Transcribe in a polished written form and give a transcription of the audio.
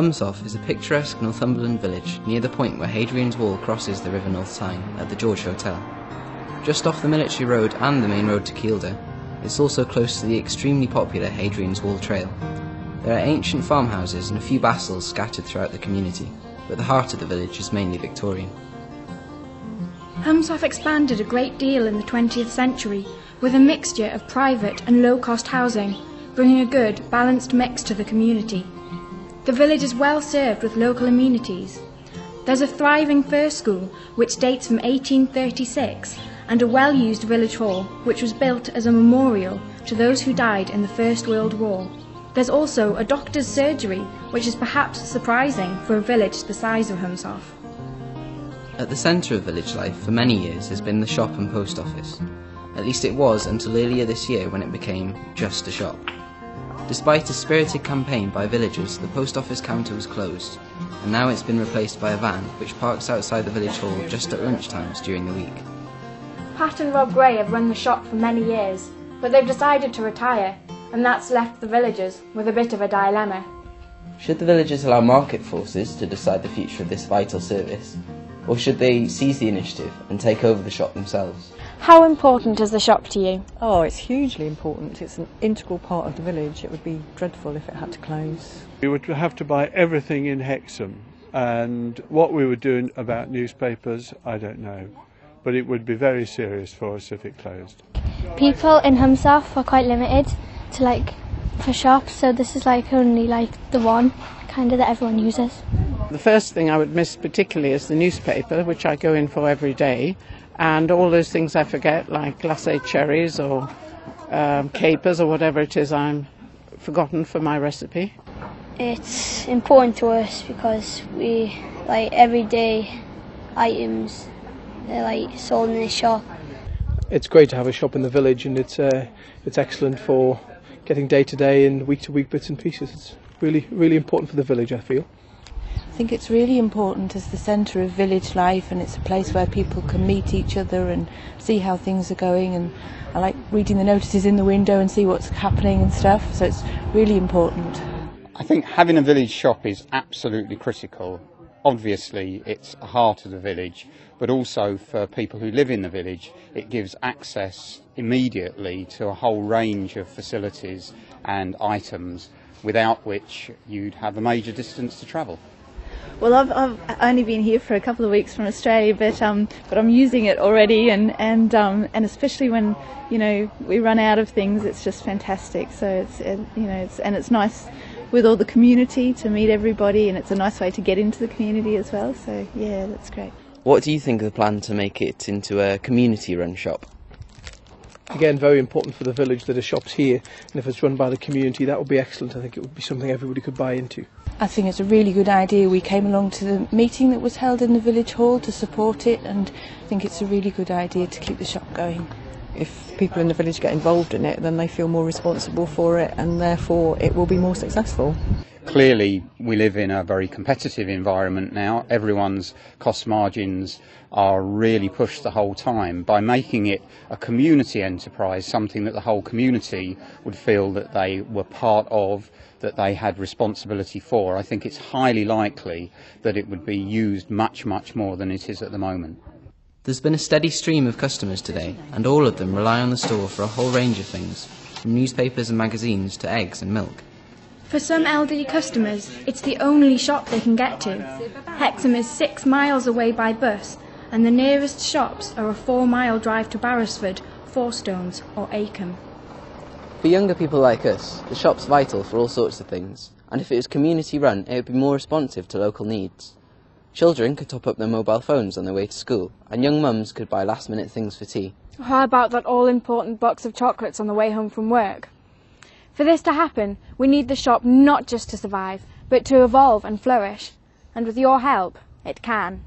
Humshaugh is a picturesque Northumberland village near the point where Hadrian's Wall crosses the River North Tyne at the George Hotel. Just off the military road and the main road to Kielder, it's also close to the extremely popular Hadrian's Wall Trail. There are ancient farmhouses and a few bastles scattered throughout the community, but the heart of the village is mainly Victorian. Humshaugh expanded a great deal in the 20th century with a mixture of private and low-cost housing, bringing a good, balanced mix to the community. The village is well served with local amenities. There's a thriving first school which dates from 1836 and a well-used village hall which was built as a memorial to those who died in the First World War. There's also a doctor's surgery which is perhaps surprising for a village the size of Humshaugh. At the centre of village life for many years has been the shop and post office. At least it was until earlier this year when it became just a shop. Despite a spirited campaign by villagers, the post office counter was closed, and now it's been replaced by a van which parks outside the village hall just at lunchtimes during the week. Pat and Rob Gray have run the shop for many years, but they've decided to retire, and that's left the villagers with a bit of a dilemma. Should the villagers allow market forces to decide the future of this vital service, or should they seize the initiative and take over the shop themselves? How important is the shop to you? Oh, it's hugely important. It's an integral part of the village. It would be dreadful if it had to close. We would have to buy everything in Hexham, and what we would do about newspapers, I don't know. But it would be very serious for us if it closed. People in Humshaugh are quite limited to for shops, so this is only the one kind of that everyone uses. The first thing I would miss particularly is the newspaper, which I go in for every day, and all those things I forget, like glacé cherries or capers or whatever it is I'm forgotten for my recipe. It's important to us because we everyday items they're sold in the shop. It's great to have a shop in the village, and it's excellent for getting day-to-day and week-to-week bits and pieces. It's really important for the village, I feel. I think it's really important as the centre of village life, and it's a place where people can meet each other and see how things are going, and I like reading the notices in the window and see what's happening and stuff, so it's really important. I think having a village shop is absolutely critical. Obviously it's the heart of the village, but also for people who live in the village it gives access immediately to a whole range of facilities and items without which you'd have a major distance to travel. Well, I've only been here for a couple of weeks from Australia, but I'm using it already, and especially when we run out of things, it's just fantastic. So it's nice with all the community to meet everybody, and it's a nice way to get into the community as well. So yeah, that's great. What do you think of the plan to make it into a community-run shop? Again, very important for the village that a shop's here, and if it's run by the community, that would be excellent. I think it would be something everybody could buy into. I think it's a really good idea. We came along to the meeting that was held in the village hall to support it, and I think it's a really good idea to keep the shop going. If people in the village get involved in it, then they feel more responsible for it, and therefore it will be more successful. Clearly we live in a very competitive environment now. Everyone's cost margins are really pushed the whole time. By making it a community enterprise, something that the whole community would feel that they were part of, that they had responsibility for, I think it's highly likely that it would be used much more than it is at the moment. There's been a steady stream of customers today, and all of them rely on the store for a whole range of things, from newspapers and magazines to eggs and milk. For some elderly customers, it's the only shop they can get to. Hexham is 6 miles away by bus, and the nearest shops are a 4-mile drive to Barrisford, Fourstones or Acomb. For younger people like us, the shop's vital for all sorts of things, and if it was community run, it would be more responsive to local needs. Children could top up their mobile phones on their way to school, and young mums could buy last-minute things for tea. How about that all-important box of chocolates on the way home from work? For this to happen, we need the shop not just to survive, but to evolve and flourish. And with your help, it can.